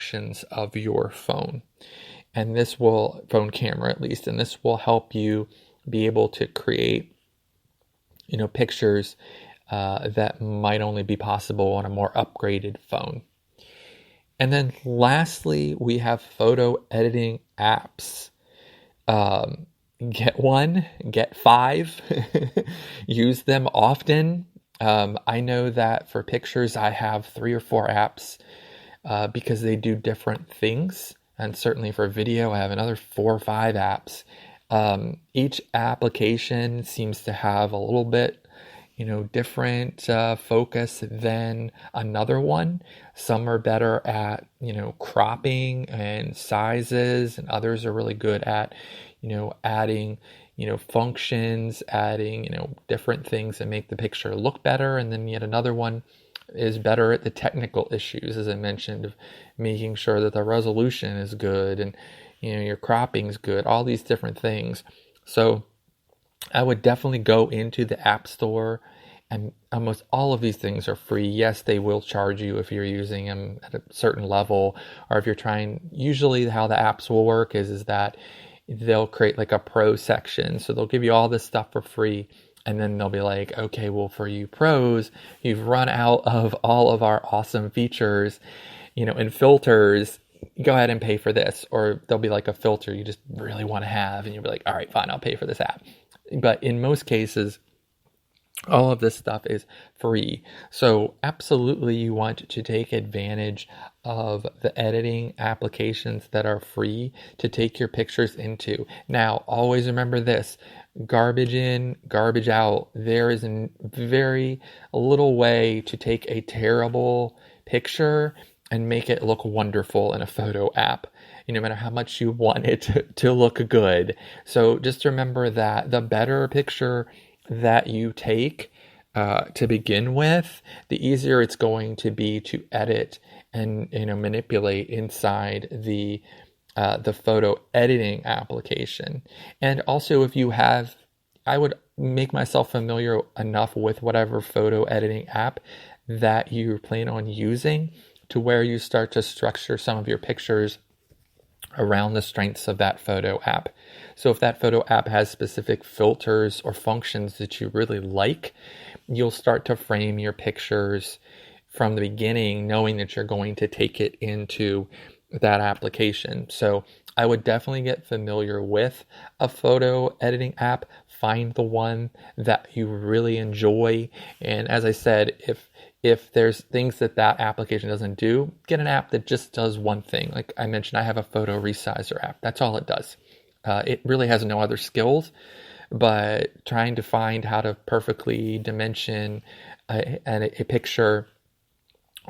functions of your phone. And phone camera at least, and this will help you be able to create, pictures that might only be possible on a more upgraded phone. And then lastly, we have photo editing apps. Get one, get five, use them often. I know that for pictures, I have 3 or 4 apps because they do different things. And certainly for video, I have another 4 or 5 apps. Each application seems to have a little bit, different focus than another one. Some are better at, cropping and sizes, and others are really good at, adding, functions, adding, different things that make the picture look better. And then yet another one is better at the technical issues, as I mentioned, of making sure that the resolution is good and, your cropping is good, all these different things. So I would definitely go into the App Store, and almost all of these things are free. Yes, they will charge you if you're using them at a certain level, or if you're usually how the apps will work is that they'll create like a pro section. So they'll give you all this stuff for free. And then they'll be like, okay, well, for you pros, you've run out of all of our awesome features, and filters. Go ahead and pay for this. Or there'll be like a filter you just really want to have, and you'll be like, all right, fine, I'll pay for this app. But in most cases, all of this stuff is free. So absolutely you want to take advantage of the editing applications that are free to take your pictures into. Now, always remember this: garbage in, garbage out. There is a very little way to take a terrible picture and make it look wonderful in a photo app, no matter how much you want it to look good. So just remember that the better picture that you take to begin with, the easier it's going to be to edit and manipulate inside the photo editing application. And also, if you have, I would make myself familiar enough with whatever photo editing app that you plan on using to where you start to structure some of your pictures around the strengths of that photo app. So if that photo app has specific filters or functions that you really like, you'll start to frame your pictures from the beginning, knowing that you're going to take it into that application. So I would definitely get familiar with a photo editing app. Find the one that you really enjoy. And as I said, if there's things that application doesn't do, get an app that just does one thing. Like I mentioned, I have a photo resizer app. That's all it does. It really has no other skills, but trying to find how to perfectly dimension a picture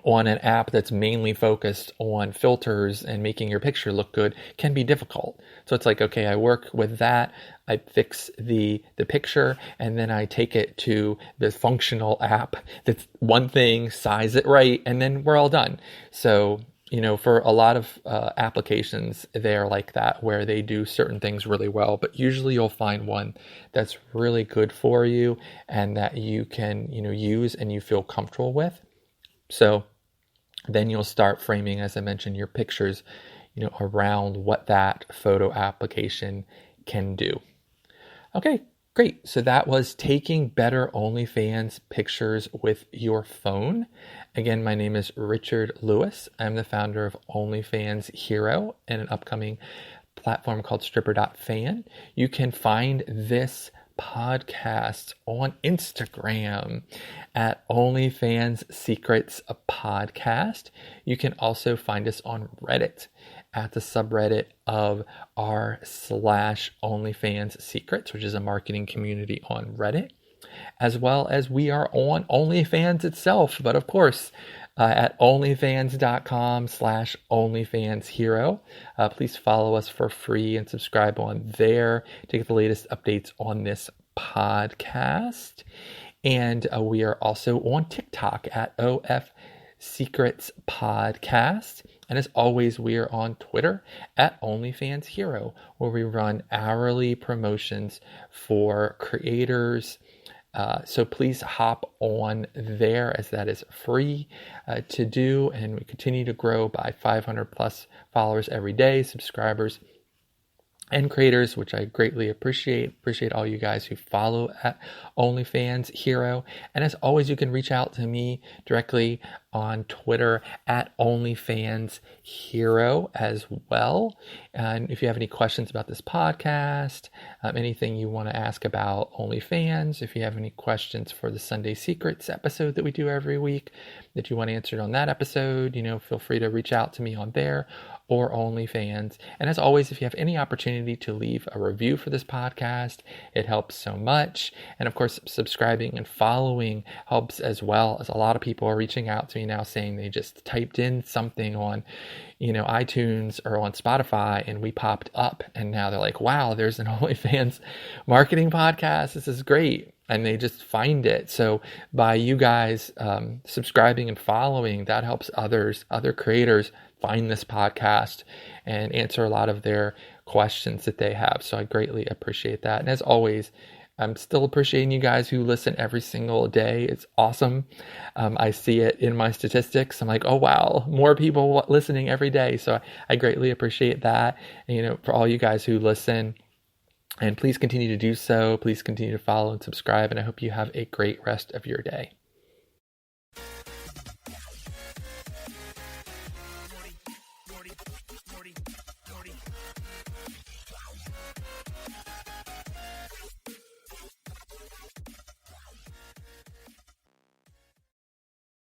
on an app that's mainly focused on filters and making your picture look good can be difficult. So it's like, okay, I work with that, I fix the picture, and then I take it to the functional app that's one thing, size it right, and then we're all done. So, for a lot of applications, they're like that, where they do certain things really well, but usually you'll find one that's really good for you and that you can, use and you feel comfortable with. So then you'll start framing, as I mentioned, your pictures, around what that photo application can do. Okay, great. So that was taking better OnlyFans pictures with your phone. Again, my name is Richard Lewis. I'm the founder of OnlyFans Hero and an upcoming platform called Stripper.fan. You can find this podcast on Instagram at OnlyFans Secrets Podcast. You can also find us on Reddit at the subreddit of r/OnlyFans Secrets, which is a marketing community on Reddit, as well as we are on OnlyFans itself, but of course at onlyfans.com/OnlyFansHero. Please follow us for free and subscribe on there to get the latest updates on this podcast. And we are also on TikTok at OF Secrets Podcast. And as always, we are on Twitter at OnlyFans Hero, where we run hourly promotions for creators So please hop on there, as that is free to do. And we continue to grow by 500 plus followers every day, subscribers and creators, which I greatly appreciate. Appreciate all you guys who follow at OnlyFans Hero. And as always, you can reach out to me directly on Twitter at OnlyFans Hero as well. And if you have any questions about this podcast, anything you want to ask about OnlyFans, if you have any questions for the Sunday Secrets episode that we do every week that you want answered on that episode, feel free to reach out to me on there or OnlyFans. And as always, if you have any opportunity to leave a review for this podcast, it helps so much. And of course, subscribing and following helps as well, as a lot of people are reaching out to me now saying they just typed in something on, iTunes or on Spotify and we popped up. And now they're like, wow, there's an OnlyFans marketing podcast. This is great. And they just find it. So by you guys subscribing and following, that helps other creators find this podcast and answer a lot of their questions that they have. So I greatly appreciate that. And as always, I'm still appreciating you guys who listen every single day. It's awesome. I see it in my statistics. I'm like, oh, wow, more people listening every day. So I greatly appreciate that. And, for all you guys who listen, and please continue to do so. Please continue to follow and subscribe. And I hope you have a great rest of your day.